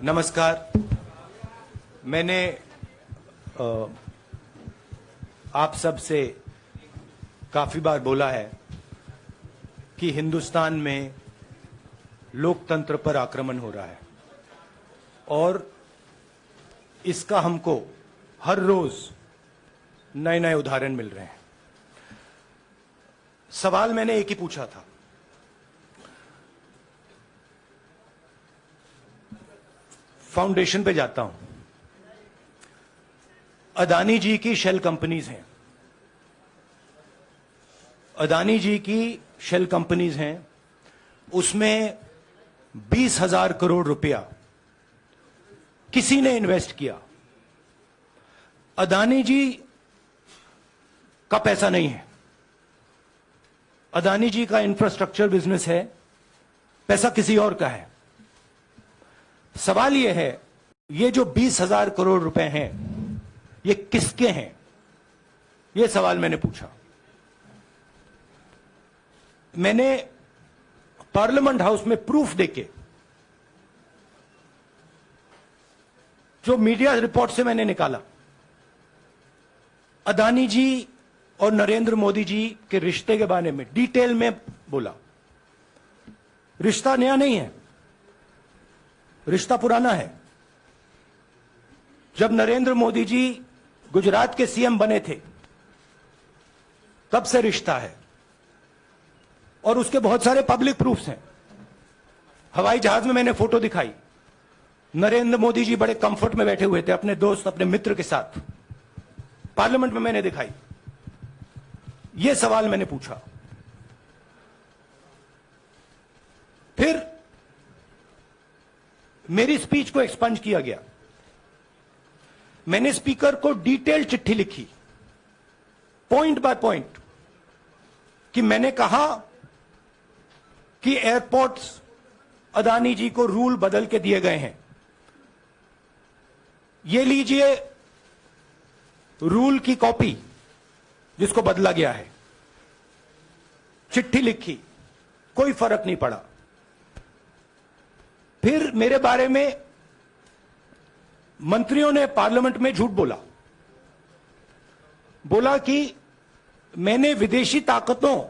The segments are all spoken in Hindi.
नमस्कार। मैंने आप सब से काफी बार बोला है कि हिंदुस्तान में लोकतंत्र पर आक्रमण हो रहा है और इसका हमको हर रोज नए नए उदाहरण मिल रहे हैं। सवाल मैंने एक ही पूछा था, फाउंडेशन पे जाता हूं, अदानी जी की शेल कंपनीज हैं, अदानी जी की शेल कंपनीज हैं, उसमें 20,000 करोड़ रुपया किसी ने इन्वेस्ट किया। अदानी जी का पैसा नहीं है, अदानी जी का इंफ्रास्ट्रक्चर बिजनेस है, पैसा किसी और का है। सवाल यह है, ये जो 20,000 करोड़ रुपए हैं ये किसके हैं? यह सवाल मैंने पूछा। मैंने पार्लियामेंट हाउस में प्रूफ देके, जो मीडिया रिपोर्ट से मैंने निकाला, अदानी जी और नरेंद्र मोदी जी के रिश्ते के बारे में डिटेल में बोला। रिश्ता नया नहीं है, रिश्ता पुराना है। जब नरेंद्र मोदी जी गुजरात के सीएम बने थे तब से रिश्ता है और उसके बहुत सारे पब्लिक प्रूफ्स हैं। हवाई जहाज में मैंने फोटो दिखाई, नरेंद्र मोदी जी बड़े कंफर्ट में बैठे हुए थे अपने दोस्त, अपने मित्र के साथ। पार्लियामेंट में मैंने दिखाई। यह सवाल मैंने पूछा। फिर मेरी स्पीच को एक्सपंज किया गया। मैंने स्पीकर को डिटेल चिट्ठी लिखी, पॉइंट बाय पॉइंट, कि मैंने कहा कि एयरपोर्ट्स अदानी जी को रूल बदल के दिए गए हैं। ये लीजिए रूल की कॉपी जिसको बदला गया है। चिट्ठी लिखी, कोई फर्क नहीं पड़ा। फिर मेरे बारे में मंत्रियों ने पार्लियामेंट में झूठ बोला कि मैंने विदेशी ताकतों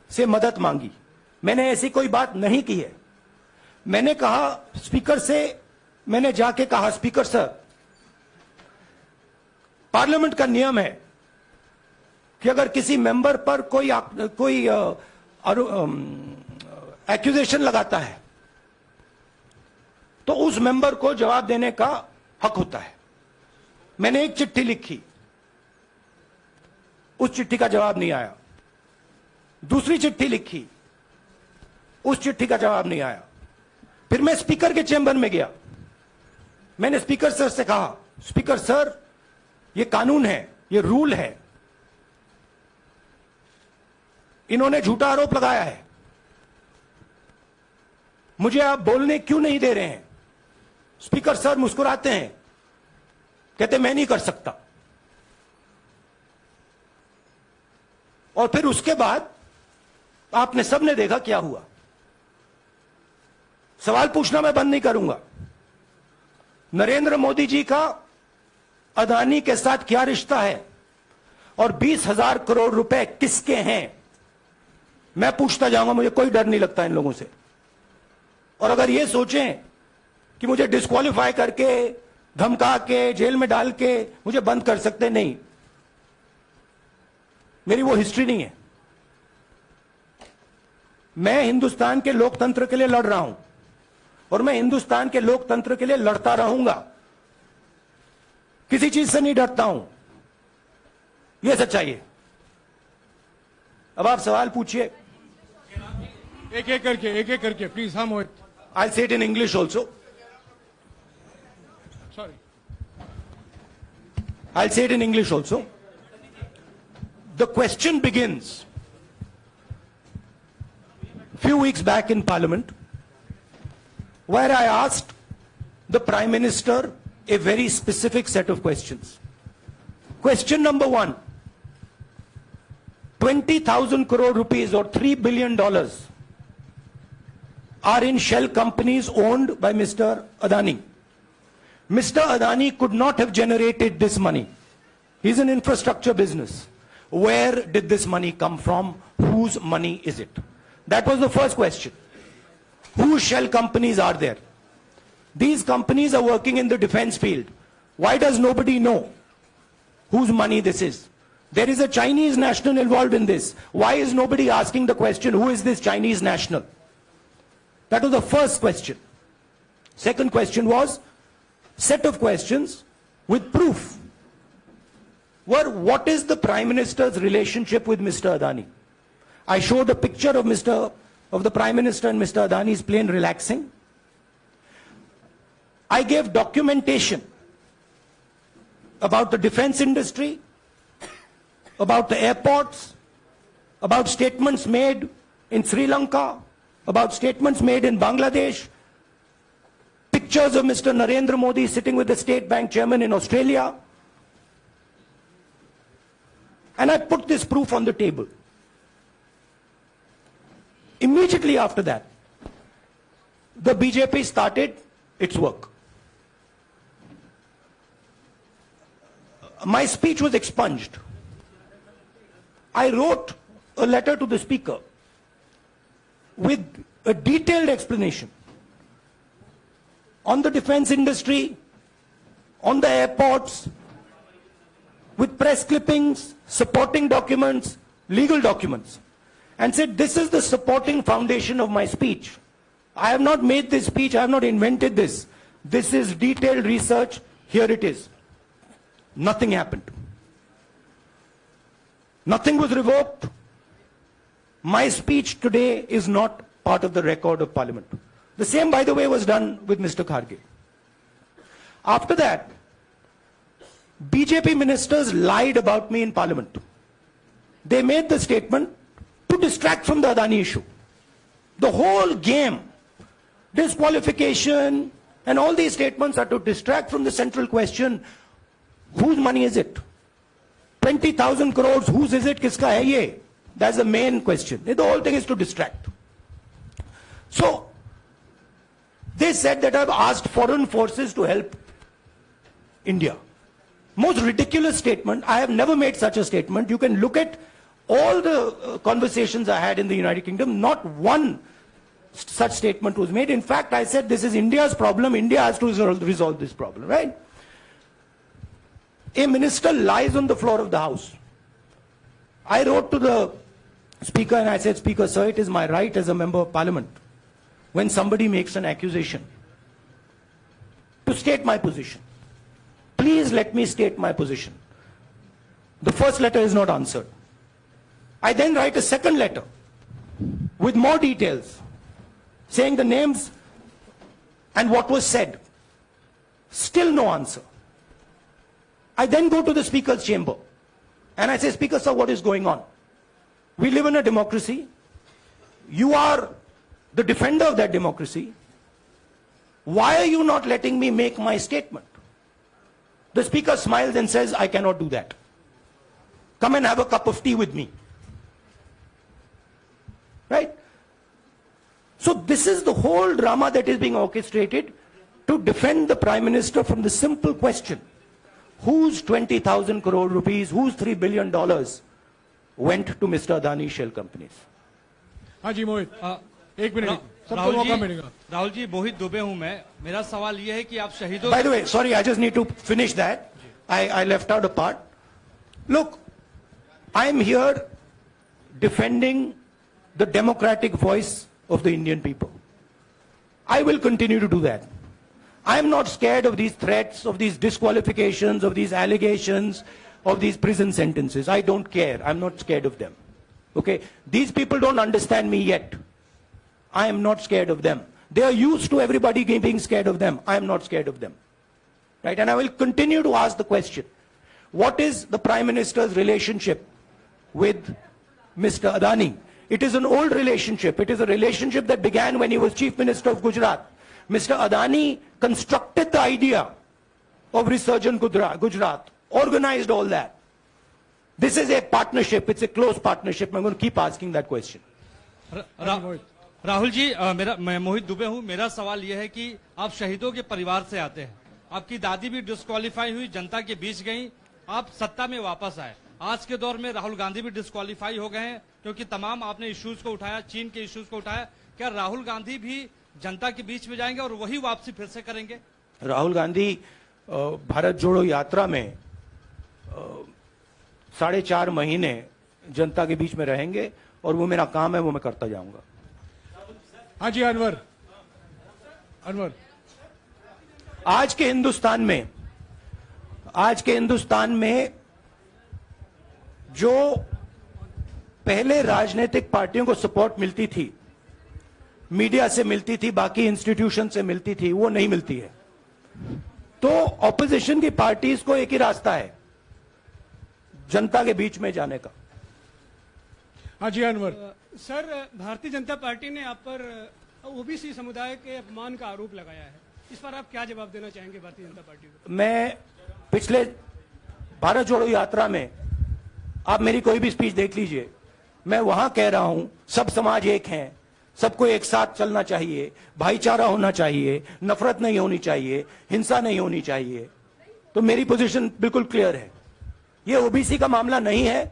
से मदद मांगी। मैंने ऐसी कोई बात नहीं की है। मैंने कहा स्पीकर से, मैंने जाके कहा, स्पीकर सर, पार्लियामेंट का नियम है कि अगर किसी मेंबर पर कोई एक्यूजेशन लगाता है तो उस मेंबर को जवाब देने का हक होता है। मैंने एक चिट्ठी लिखी, उस चिट्ठी का जवाब नहीं आया। दूसरी चिट्ठी लिखी, उस चिट्ठी का जवाब नहीं आया। फिर मैं स्पीकर के चेंबर में गया। मैंने स्पीकर सर से कहा, स्पीकर सर, यह कानून है, यह रूल है, इन्होंने झूठा आरोप लगाया है, मुझे आप बोलने क्यों नहीं दे रहे हैं? स्पीकर सर मुस्कुराते हैं, कहते मैं नहीं कर सकता। और फिर उसके बाद आपने सबने देखा क्या हुआ। सवाल पूछना मैं बंद नहीं करूंगा। नरेंद्र मोदी जी का अदानी के साथ क्या रिश्ता है और 20,000 करोड़ रुपए किसके हैं, मैं पूछता जाऊंगा। मुझे कोई डर नहीं लगता इन लोगों से। और अगर ये सोचें कि मुझे डिस्क्वालीफाई करके, धमका के, जेल में डाल के मुझे बंद कर सकते, नहीं, मेरी वो हिस्ट्री नहीं है। मैं हिंदुस्तान के लोकतंत्र के लिए लड़ रहा हूं और मैं हिंदुस्तान के लोकतंत्र के लिए लड़ता रहूंगा। किसी चीज से नहीं डरता हूं, यह सच्चाई है। अब आप सवाल पूछिए। एक एक करके प्लीज। हाँ मोहित, I'll say it in English also. Sorry. I'll say it in English also. The question begins few weeks back in Parliament, where I asked the Prime Minister a very specific set of questions. Question number 1, 20,000 crore rupees or $3 billion are in shell companies owned by Mr. Adani. Mr. Adani could not have generated this money. He's an infrastructure business. Where did this money come from? Whose money is it? That was the first question. Whose shell companies are there? These companies are working in the defense field. Why does nobody know whose money this is? There is a Chinese national involved in this. Why is nobody asking the question, who is this Chinese national? That was the first question. Second question was, set of questions with proof. What is the Prime Minister's relationship with Mr. Adani? I showed a picture of the Prime Minister and Mr. Adani's plane relaxing. I gave documentation about the defense industry, about the airports, about statements made in Sri Lanka, about statements made in Bangladesh, pictures of Mr. Narendra Modi sitting with the State Bank chairman in Australia. And I put this proof on the table. Immediately after that, the BJP started its work. My speech was expunged. I wrote a letter to the Speaker with a detailed explanation on the defense industry, on the airports, with press clippings, supporting documents, legal documents, and said, this is the supporting foundation of my speech. I have not made this speech, I have not invented this. This is detailed research, here it is. Nothing happened. Nothing was revoked. My speech today is not part of the record of Parliament. The same, by the way, was done with Mr. Kharge. After that, BJP ministers lied about me in Parliament. They made the statement to distract from the Adani issue. The whole game, disqualification, and all these statements are to distract from the central question, whose money is it? 20,000 crores, whose is it? Kiska hai ye? That's the main question. The whole thing is to distract. So, they said that I've asked foreign forces to help India. Most ridiculous statement. I have never made such a statement. You can look at all the conversations I had in the United Kingdom. Not one such statement was made. In fact, I said this is India's problem. India has to resolve this problem, right? A minister lies on the floor of the House. I wrote to the Speaker and I said, Speaker, sir, it is my right as a member of Parliament, when somebody makes an accusation, to state my position. Please let me state my position. The first letter is not answered. I then write a second letter with more details, saying the names and what was said. Still no answer. I then go to the Speaker's chamber and I say, Speaker, sir, what is going on? We live in a democracy. You are the defender of that democracy. Why are you not letting me make my statement? The Speaker smiles and says, I cannot do that. Come and have a cup of tea with me. Right? So this is the whole drama that is being orchestrated to defend the Prime Minister from the simple question, whose 20,000 crore rupees, whose $3 billion went to Mr. Adani shell companies? हाँ जी मोहित, एक मिनट सबको मौका मिलेगा. राहुल जी, मोहित दुबे हूं मैं. मेरा सवाल ये है कि आप शहीदों. By the way, sorry, I just need to finish that. I left out a part. Look, I'm here defending the democratic voice of the Indian people. I will continue to do that. I'm not scared of these threats, of these disqualifications, of these allegations, of these prison sentences. I don't care. I'm not scared of them. Okay? These people don't understand me yet. I am not scared of them. They are used to everybody being scared of them. I am not scared of them. Right? And I will continue to ask the question, what is the Prime Minister's relationship with Mr. Adani? It is an old relationship. It is a relationship that began when he was Chief Minister of Gujarat. Mr. Adani constructed the idea of Resurgent Gujarat, organized all that. This is a partnership. It's a close partnership. I'm going to keep asking that question. Rahul ji, मैं मोहित दुबे हूं. मेरा सवाल यह है कि आप शहीदों के परिवार से आते हैं. आपकी दादी भी डिस्क्वालीफाई हुई, जनता के बीच गई, आप सत्ता में वापस आए। आज के दौर में राहुल गांधी भी डिस्क्वालीफाई हो गए हैं, क्योंकि तमाम आपने इश्यूज को उठाया, चीन के इश्यूज को उठाया। क्या राहुल गांधी भी जनता के बीच में जाएंगे और वही वापसी फिर से करेंगे? राहुल गांधी भारत जोड़ो यात्रा में 4.5 महीने जनता के बीच में रहेंगे और वो मेरा काम है, वो मैं करता जाऊंगा। हाँ जी अनवर। आज के हिंदुस्तान में जो पहले राजनीतिक पार्टियों को सपोर्ट मिलती थी, मीडिया से मिलती थी, बाकी इंस्टीट्यूशन से मिलती थी, वो नहीं मिलती है। तो ऑपोजिशन की पार्टीज को एक ही रास्ता है, जनता के बीच में जाने का। हाँ जी अनवर। सर, भारतीय जनता पार्टी ने आप पर ओबीसी समुदाय के अपमान का आरोप लगाया है, इस पर आप क्या जवाब देना चाहेंगे भारतीय जनता पार्टी को? मैं पिछले भारत जोड़ो यात्रा में आप मेरी कोई भी स्पीच देख लीजिए, मैं वहां कह रहा हूं सब समाज एक हैं, सबको एक साथ चलना चाहिए, भाईचारा होना चाहिए, नफरत नहीं होनी चाहिए, हिंसा नहीं होनी चाहिए। तो मेरी पोजीशन बिल्कुल क्लियर है। ये ओबीसी का मामला नहीं है,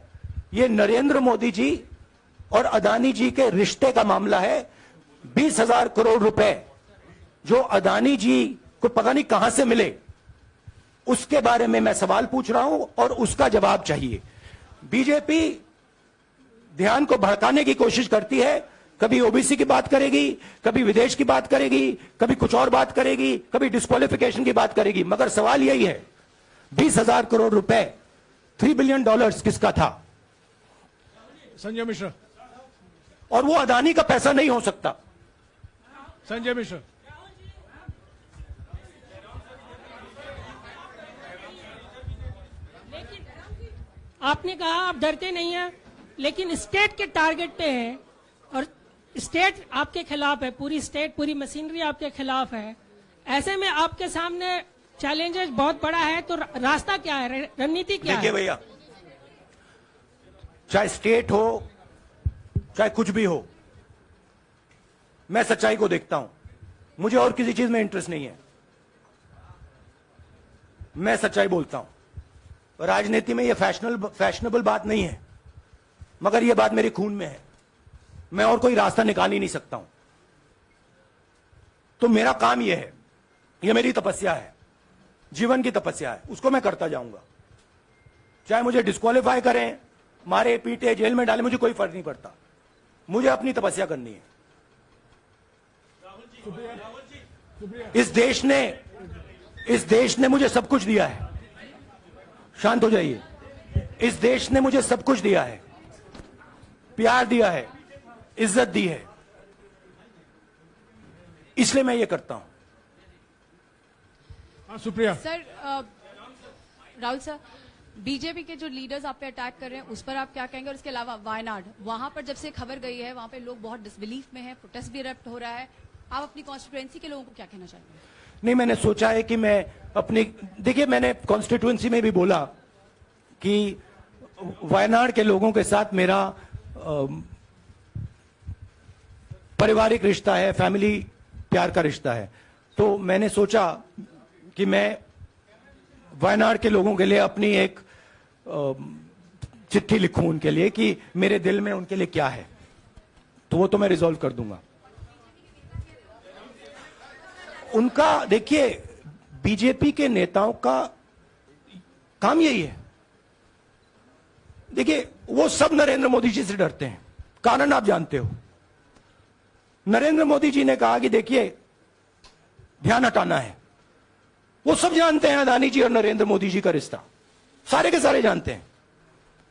ये नरेंद्र मोदी जी और अदानी जी के रिश्ते का मामला है। 20,000 करोड़ रुपए जो अदानी जी को पता नहीं कहां से मिले, उसके बारे में मैं सवाल पूछ रहा हूं और उसका जवाब चाहिए। बीजेपी ध्यान को भड़काने की कोशिश करती है, कभी ओबीसी की बात करेगी, कभी विदेश की बात करेगी, कभी कुछ और बात करेगी, कभी डिस्क्वालिफिकेशन की बात करेगी, मगर सवाल यही है 20,000 करोड़ रुपए, $3 बिलियन किसका था? संजय मिश्रा। और वो अदानी का पैसा नहीं हो सकता। संजय मिश्रा। आपने कहा आप डरते नहीं हैं, लेकिन स्टेट के टारगेट पे हैं और स्टेट आपके खिलाफ है, पूरी स्टेट, पूरी मशीनरी आपके खिलाफ है। ऐसे में आपके सामने चैलेंजेस बहुत बड़ा है, तो रास्ता क्या है, रणनीति क्या है? देखिए भैया, चाहे स्टेट हो, चाहे कुछ भी हो, मैं सच्चाई को देखता हूं। मुझे और किसी चीज में इंटरेस्ट नहीं है, मैं सच्चाई बोलता हूं। राजनीति में यह फैशनेबल बात नहीं है, मगर यह बात मेरे खून में है। मैं और कोई रास्ता निकाल ही नहीं सकता हूं। तो मेरा काम यह है, यह मेरी तपस्या है, जीवन की तपस्या है, उसको मैं करता जाऊंगा। चाहे मुझे डिस्क्वालीफाई करें, मारे पीटे, जेल में डाले, मुझे कोई फर्क नहीं पड़ता। मुझे अपनी तपस्या करनी है। इस देश ने मुझे सब कुछ दिया है। शांत हो जाइए। इस देश ने मुझे सब कुछ दिया है, प्यार दिया है, इज्जत दी है, इसलिए मैं ये करता हूं। हाँ Supriya. Sir, Rahul sir, BJP के जो लीडर्स आप पे अटैक कर रहे हैं उस पर आप क्या कहेंगे? और इसके अलावा वायनाड, वहां पर जब से खबर गई है वहां पे लोग बहुत डिसबिलीफ में हैं, प्रोटेस्ट भी इरप्ट हो रहा है, आप अपनी कॉन्स्टिट्यूएंसी के लोगों को क्या कहना चाहेंगे? नहीं, मैंने सोचा है कि मैं अपनी, देखिए मैंने कॉन्स्टिट्यूएंसी में भी बोला कि वायनाड के लोगों के साथ मेरा पारिवारिक रिश्ता है, फैमिली प्यार का रिश्ता है। तो मैंने सोचा कि मैं वायनाड के लोगों के लिए अपनी एक चिट्ठी लिखूं उनके लिए कि मेरे दिल में उनके लिए क्या है, तो वो तो मैं रिजॉल्व कर दूंगा। उनका, देखिए, बीजेपी के नेताओं का काम यही है। देखिए, वो सब नरेंद्र मोदी जी से डरते हैं, कारण आप जानते हो। नरेंद्र मोदी जी ने कहा कि देखिए ध्यान हटाना है। वो सब जानते हैं अदानी जी और नरेंद्र मोदी जी का रिश्ता, सारे के सारे जानते हैं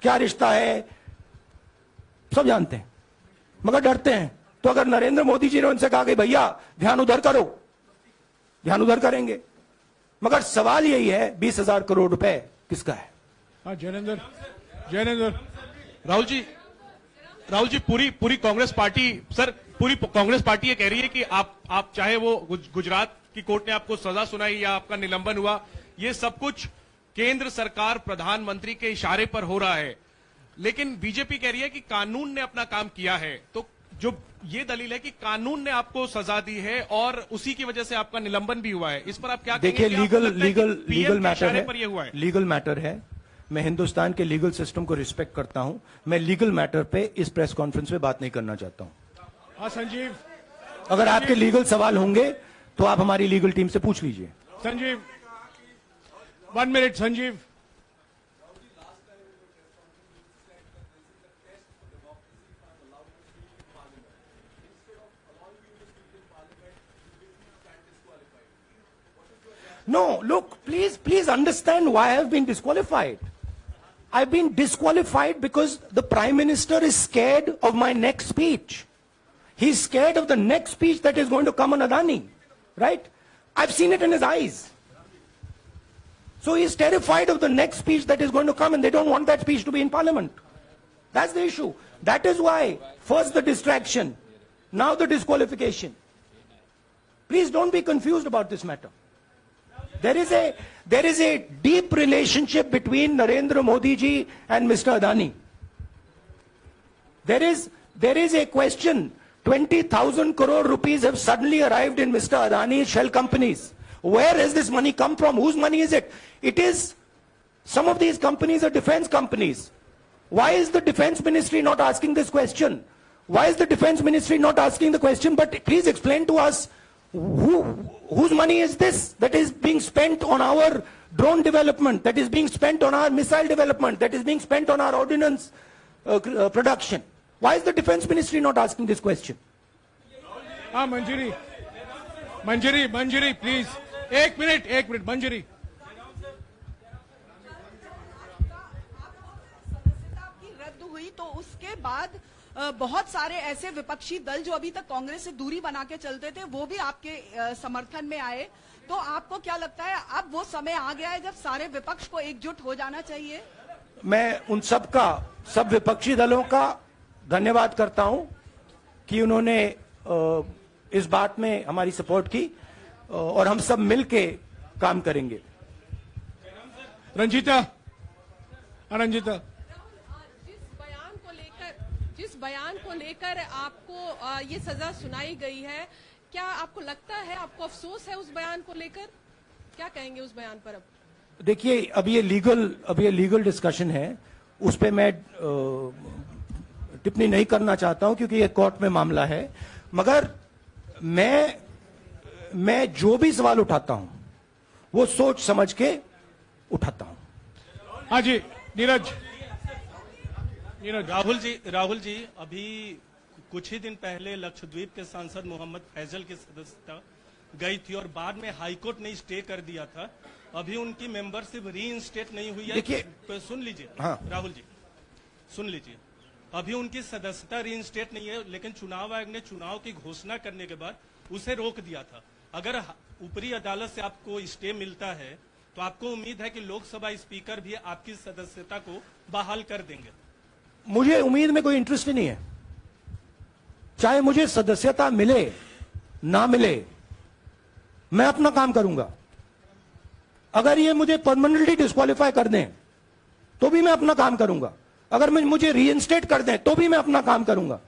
क्या रिश्ता है, सब जानते हैं, मगर डरते हैं। तो अगर नरेंद्र मोदी जी ने उनसे कहा कि भैया ध्यान उधर करो, ध्यान उधर करेंगे। मगर सवाल यही है 20,000 करोड़ रुपए किसका है? हाँ जैनेंद्र। राहुल जी, पूरी कांग्रेस पार्टी, सर, पूरी कांग्रेस पार्टी ये कह रही है कि आप चाहे वो गुजरात की कोर्ट ने आपको सजा सुनाई या आपका निलंबन हुआ, ये सब कुछ केंद्र सरकार, प्रधानमंत्री के इशारे पर हो रहा है। लेकिन बीजेपी कह रही है कि कानून ने अपना काम किया है। तो जो ये दलील है कि कानून ने आपको सजा दी है और उसी की वजह से आपका निलंबन भी हुआ है, इस पर आप क्या देखिए, लीगल मैटर है, पर ये हुआ है? लीगल मैटर है। मैं हिंदुस्तान के लीगल सिस्टम को रिस्पेक्ट करता हूं। मैं लीगल मैटर पे इस प्रेस कॉन्फ्रेंस में बात नहीं करना चाहता हूं। हाँ संजीव, अगर आपके लीगल सवाल होंगे तो आप हमारी लीगल टीम से पूछ लीजिए। Sanjeev 1 minute Sanjeev. No, look, please understand why I've been disqualified. I've been disqualified because the Prime Minister is scared of my next speech. He's scared of the next speech that is going to come on Adani, right? I've seen it in his eyes. So he's terrified of the next speech that is going to come, and they don't want that speech to be in Parliament. That's the issue. That is why, first the distraction, now the disqualification. Please don't be confused about this matter. There is a deep relationship between Narendra Modi ji and Mr. Adani. There is a question. 20,000 crore rupees have suddenly arrived in Mr. Adani's shell companies. Where has this money come from? Whose money is it? It is, some of these companies are defense companies. Why is the defense ministry not asking this question? Why is the defense ministry not asking the question? But please explain to us, whose money is this that is being spent on our drone development, that is being spent on our missile development, that is being spent on our ordnance production? Why is the defense ministry not asking this question? हाँ मंजरी प्लीज, एक मिनट मंजरी। सदस्यता की रद्द हुई तो उसके बाद बहुत सारे ऐसे विपक्षी दल जो अभी तक कांग्रेस से दूरी बना के चलते थे वो भी आपके समर्थन में आए। तो आपको क्या लगता है अब वो समय आ गया है जब सारे विपक्ष को एकजुट हो जाना चाहिए? मैं उन सब विपक्षी दलों का धन्यवाद करता हूं कि उन्होंने इस बात में हमारी सपोर्ट की और हम सब मिलके काम करेंगे। रंजीता, जिस बयान को लेकर आपको ये सजा सुनाई गई है, क्या आपको लगता है, आपको अफसोस है उस बयान को लेकर? क्या कहेंगे उस बयान पर? अब देखिए, अब ये लीगल डिस्कशन है, उस पे मैं टिप्पणी नहीं करना चाहता हूं क्योंकि ये कोर्ट में मामला है। मगर मैं जो भी सवाल उठाता हूं वो सोच समझ के उठाता हूं। हाँ जी, नीरज। राहुल जी, अभी कुछ ही दिन पहले लक्षद्वीप के सांसद मोहम्मद फैजल की सदस्यता गई थी और बाद में हाईकोर्ट ने स्टे कर दिया था। अभी उनकी मेंबरशिप रीइंस्टेट नहीं हुई है। देखिए, तो सुन लीजिए। हाँ। राहुल जी सुन लीजिए, अभी उनकी सदस्यता रीइंस्टेट नहीं है, लेकिन चुनाव आयोग ने चुनाव की घोषणा करने के बाद उसे रोक दिया था। अगर ऊपरी अदालत से आपको स्टे मिलता है तो आपको उम्मीद है कि लोकसभा स्पीकर भी आपकी सदस्यता को बहाल कर देंगे? मुझे उम्मीद में कोई इंटरेस्ट ही नहीं है। चाहे मुझे सदस्यता मिले ना मिले, मैं अपना काम करूंगा। अगर ये मुझे परमानेंटली डिस्क्वालीफाई कर दें तो भी मैं अपना काम करूंगा। अगर मुझे रीइंस्टेट कर दें तो भी मैं अपना काम करूंगा।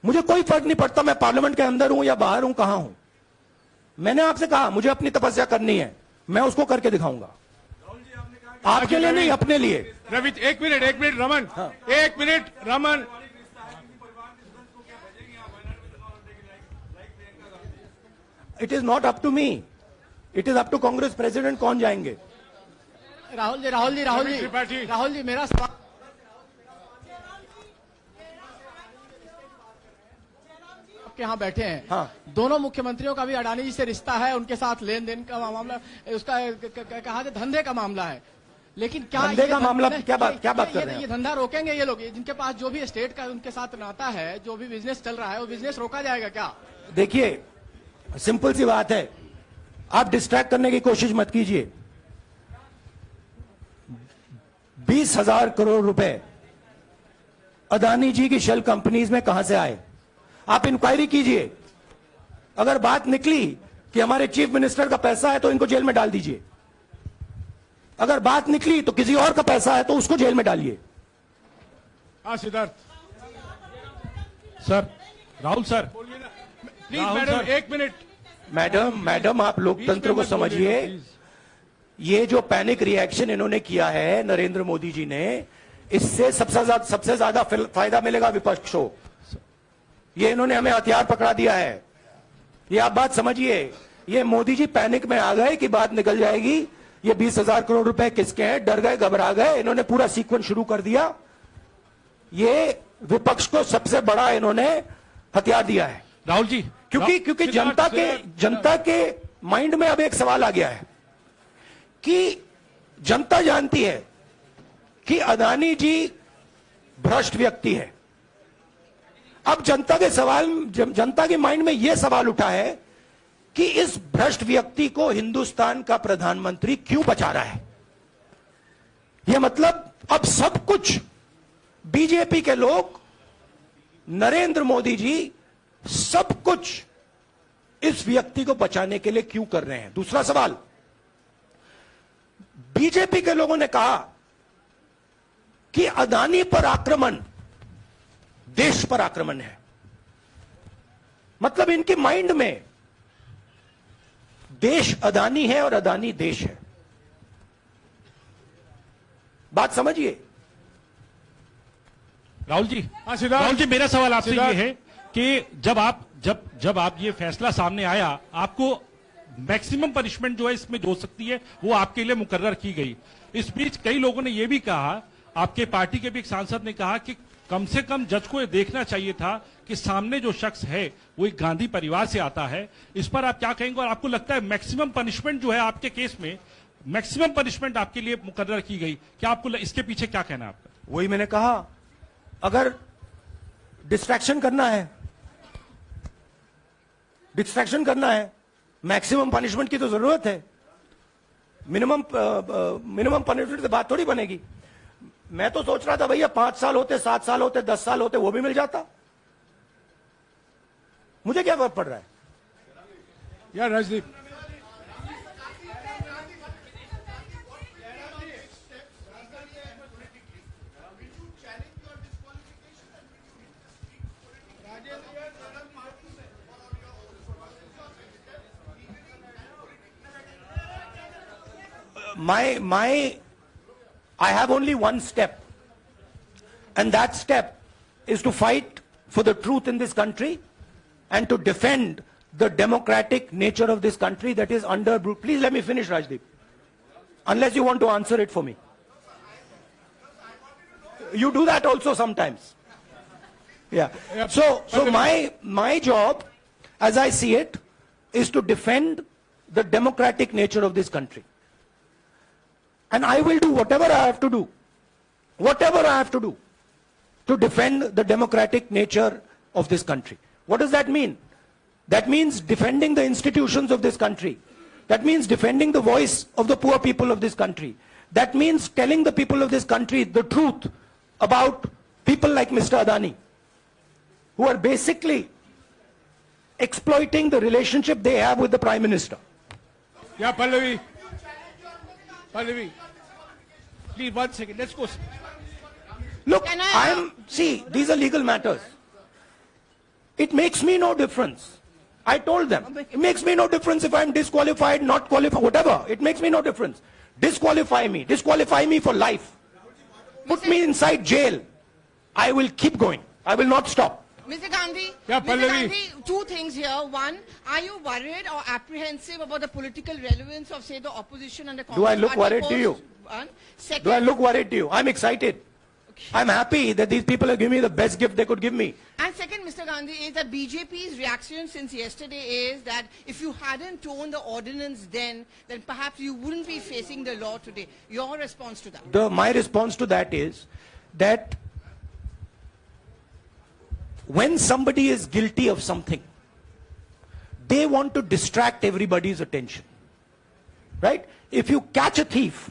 मुझे कोई फर्क नहीं पड़ता मैं पार्लियामेंट के अंदर हूं या बाहर हूं, कहां हूं। मैंने आपसे कहा मुझे अपनी तपस्या करनी है, मैं उसको करके दिखाऊंगा। आपके लिए नहीं, अपने लिए। रवि, एक मिनट रमन। हाँ। एक minute Raman. It is not up to me, it is up to Congress president कौन जाएंगे। राहुल जी मेरा सवाल आपके यहाँ बैठे हैं। हाँ। दोनों मुख्यमंत्रियों का भी अडानी जी से रिश्ता है, उनके साथ लेन देन का मामला, उसका कहा जाए धंधे का मामला है। लेकिन क्या धंधे का मामला, क्या बात कर रहे हैं? ये धंधा रोकेंगे ये लोग? जिनके पास जो भी स्टेट का उनके साथ नाता है, जो भी बिजनेस चल रहा है, वो बिजनेस रोका जाएगा क्या? देखिए, सिंपल सी बात है, आप डिस्ट्रैक्ट करने की कोशिश मत कीजिए। 20,000 करोड़ रुपए अदानी जी की शेल कंपनीज में कहां से आए? आप इंक्वायरी कीजिए। अगर बात निकली कि हमारे चीफ मिनिस्टर का पैसा है तो इनको जेल में डाल दीजिए। अगर बात निकली तो किसी और का पैसा है तो उसको जेल में डालिए। हाँ Siddharth sir. Rahul sir, please madam, 1 minute. Madam आप लोकतंत्र को समझिए। ये जो पैनिक रिएक्शन इन्होंने किया है नरेंद्र मोदी जी ने, इससे सबसे ज्यादा फायदा मिलेगा विपक्ष को। ये इन्होंने हमें हथियार पकड़ा दिया है। ये आप बात समझिए। ये मोदी जी पैनिक में आ गए कि बात निकल जाएगी, ये 20,000 करोड़ रुपए किसके हैं, डर गए, घबरा गए, इन्होंने पूरा सीक्वेंस शुरू कर दिया। ये विपक्ष को सबसे बड़ा इन्होंने हथियार दिया है राहुल जी, क्योंकि जनता के माइंड में अब एक सवाल आ गया है कि जनता जानती है कि अदानी जी भ्रष्ट व्यक्ति है। अब जनता के माइंड में यह सवाल उठा है कि इस भ्रष्ट व्यक्ति को हिंदुस्तान का प्रधानमंत्री क्यों बचा रहा है। यह मतलब अब सब कुछ बीजेपी के लोग, नरेंद्र मोदी जी सब कुछ इस व्यक्ति को बचाने के लिए क्यों कर रहे हैं। दूसरा सवाल, बीजेपी के लोगों ने कहा कि अदानी पर आक्रमण देश पर आक्रमण है। मतलब इनके माइंड में देश अदानी है और अदानी देश है। बात समझिए राहुल जी, मेरा सवाल आपसे ये है कि जब आप ये फैसला सामने आया, आपको मैक्सिमम पनिशमेंट जो है इसमें जो हो सकती है वो आपके लिए मुकर्रर की गई। इस बीच कई लोगों ने ये भी कहा, आपके पार्टी के भी एक सांसद ने कहा कि कम से कम जज को ये देखना चाहिए था कि सामने जो शख्स है वो एक गांधी परिवार से आता है। इस पर आप क्या कहेंगे, और आपको लगता है मैक्सिमम पनिशमेंट जो है आपके केस में, मैक्सिमम पनिशमेंट आपके लिए मुकर्रर की गई, क्या आपको इसके पीछे क्या कहना है आपका? वही मैंने कहा, अगर डिस्ट्रैक्शन करना है, मैक्सिमम पनिशमेंट की तो जरूरत है। मिनिमम पनिशमेंट से बात थोड़ी बनेगी। मैं तो सोच रहा था भैया 5 साल होते, 7 साल होते, 10 साल होते, वो भी मिल जाता। मुझे क्या फर्क पड़ रहा है यार Rajdeep. I have only one step, and that step is to fight for the truth in this country and to defend the democratic nature of this country that is under. Please let me finish, Rajdeep. Unless you want to answer it for me. You do that also sometimes. Yeah. So my job, as I see it, is to defend the democratic nature of this country. And I will do whatever I have to do to defend the democratic nature of this country. What does that mean? That means defending the institutions of this country. That means defending the voice of the poor people of this country. That means telling the people of this country the truth about people like Mr. Adani, who are basically exploiting the relationship they have with the Prime Minister. Yeah, Pallavi, please 1 second. Let's go. Look, see, these are legal matters. It makes me no difference. I told them, it makes me no difference if I'm disqualified, not qualified, whatever. It makes me no difference. Disqualify me for life. Put me inside jail. I will keep going. I will not stop. Mr. Gandhi, Yeah, Mr. Pallavi. Gandhi, 2 things here. One, are you worried or apprehensive about the political relevance of, say, the opposition and the Congress Do I look party worried to post? you? One. Second, Do I look worried to you? I'm excited. I'm happy that these people have given me the best gift they could give me. And second, Mr. Gandhi, is that BJP's reaction since yesterday is that if you hadn't torn the ordinance then perhaps you wouldn't be facing the law today. Your response to that? My response to that is that when somebody is guilty of something, they want to distract everybody's attention. Right? If you catch a thief,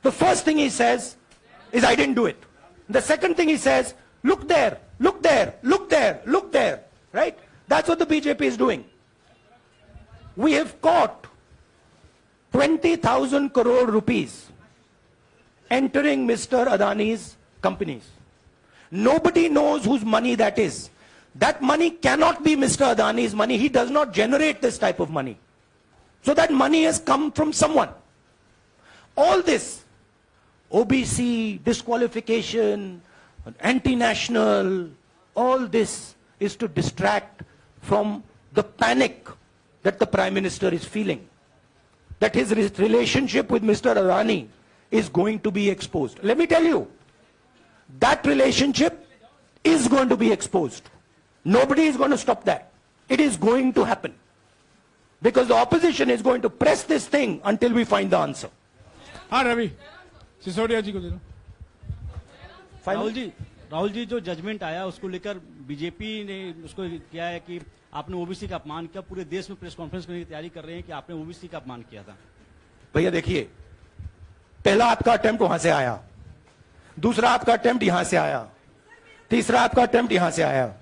the first thing he says is, I didn't do it. The second thing he says, look there, look there, look there, look there. Right? That's what the BJP is doing. We have caught 20,000 crore rupees entering Mr. Adani's companies. Nobody knows whose money that is. That money cannot be Mr. Adani's money. He does not generate this type of money. So that money has come from someone. All this, OBC, disqualification, anti-national, all this is to distract from the panic that the Prime Minister is feeling. That his relationship with Mr. Adani is going to be exposed. Let me tell you, that relationship is going to be exposed. Nobody is going to stop that. It is going to happen. Because the opposition is going to press this thing until we find the answer. हाँ रवि सिसोदिया जी को दे दो। राहुल जी जो जजमेंट आया उसको लेकर बीजेपी ने उसको किया है कि आपने ओबीसी का अपमान किया। पूरे देश में प्रेस कॉन्फ्रेंस करने की तैयारी कर रहे हैं कि आपने ओबीसी का अपमान किया था। भैया देखिए, पहला आपका अटेम्प्ट वहां से आया, दूसरा आपका अटेम्प्ट यहां से आया, तीसरा आपका अटेम्प्ट यहां से आया।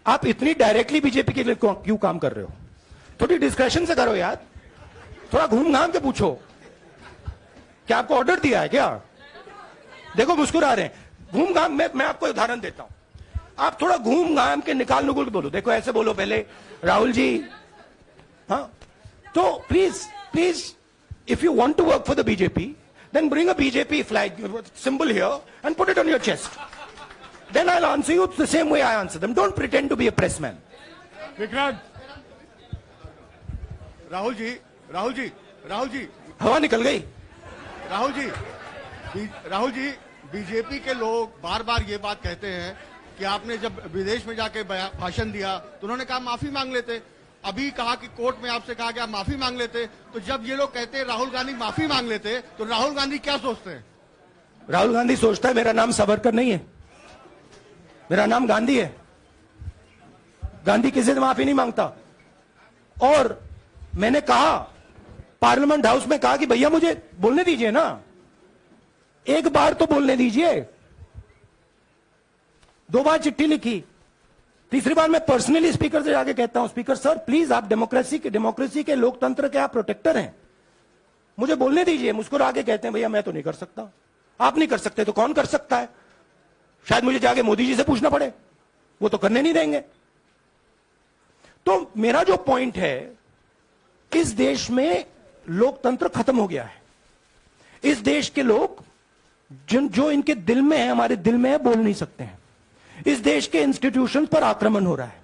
आप इतनी डायरेक्टली बीजेपी के लिए क्यों काम कर रहे हो? थोड़ी डिस्कशन से करो यार, थोड़ा घूम घाम के पूछो। क्या आपको ऑर्डर दिया है क्या? देखो मुस्कुरा रहे हैं। घूम घाम, मैं आपको उदाहरण देता हूं। आप थोड़ा घूम घाम के निकाल नुकुल के बोलो। देखो ऐसे बोलो पहले, राहुल जी, हाँ तो please if you want to work for the BJP, then bring a BJP flag symbol here and put it on your chest. Then I'll answer you the same way I answer them. Don't pretend to be a pressman. Vikrant, Rahul ji, हवा निकल गई। राहुल जी, बीजेपी के लोग बार बार ये बात कहते हैं कि आपने जब विदेश में जाके भाषण दिया तो उन्होंने कहा माफी मांग लेते। अभी कहा कि कोर्ट में आपसे कहा गया माफी मांग लेते। तो जब ये लोग कहते हैं राहुल गांधी माफी मांग लेते, तो राहुल गांधी क्या सोचते हैं? राहुल गांधी सोचता है मेरा नाम सावरकर नहीं है, मेरा नाम गांधी है। गांधी किसी से माफी नहीं मांगता। और मैंने कहा, पार्लियामेंट हाउस में कहा कि भैया मुझे बोलने दीजिए ना, एक बार तो बोलने दीजिए। 2 बार चिट्ठी लिखी, तीसरी बार मैं पर्सनली स्पीकर से जाके कहता हूं, स्पीकर सर प्लीज, आप डेमोक्रेसी के लोकतंत्र के आप प्रोटेक्टर हैं, मुझे बोलने दीजिए। मुस्कुरा के कहते हैं भैया मैं तो नहीं कर सकता। आप नहीं कर सकते तो कौन कर सकता है? शायद मुझे जाके मोदी जी से पूछना पड़े, वो तो करने नहीं देंगे। तो मेरा जो पॉइंट है, इस देश में लोकतंत्र खत्म हो गया है। इस देश के लोग जो इनके दिल में है, हमारे दिल में है, बोल नहीं सकते हैं। इस देश के इंस्टीट्यूशन पर आक्रमण हो रहा है।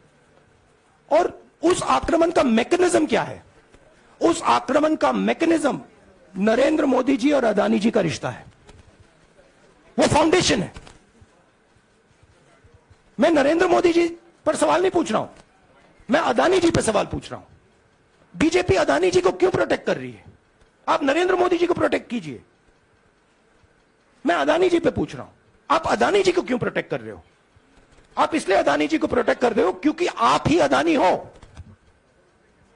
और उस आक्रमण का मैकेनिज्म क्या है? उस आक्रमण का मैकेनिज्म नरेंद्र मोदी जी और अदानी जी का रिश्ता है, वो फाउंडेशन है। मैं नरेंद्र मोदी जी पर सवाल नहीं पूछ रहा हूं, मैं अदानी जी पर सवाल पूछ रहा हूं। बीजेपी अदानी जी को क्यों प्रोटेक्ट कर रही है? आप नरेंद्र मोदी जी को प्रोटेक्ट कीजिए। मैं अदानी जी पे पूछ रहा हूं, आप अदानी जी को क्यों प्रोटेक्ट कर रहे हो? आप इसलिए अदानी जी को प्रोटेक्ट कर रहे हो क्योंकि आप ही अदानी हो।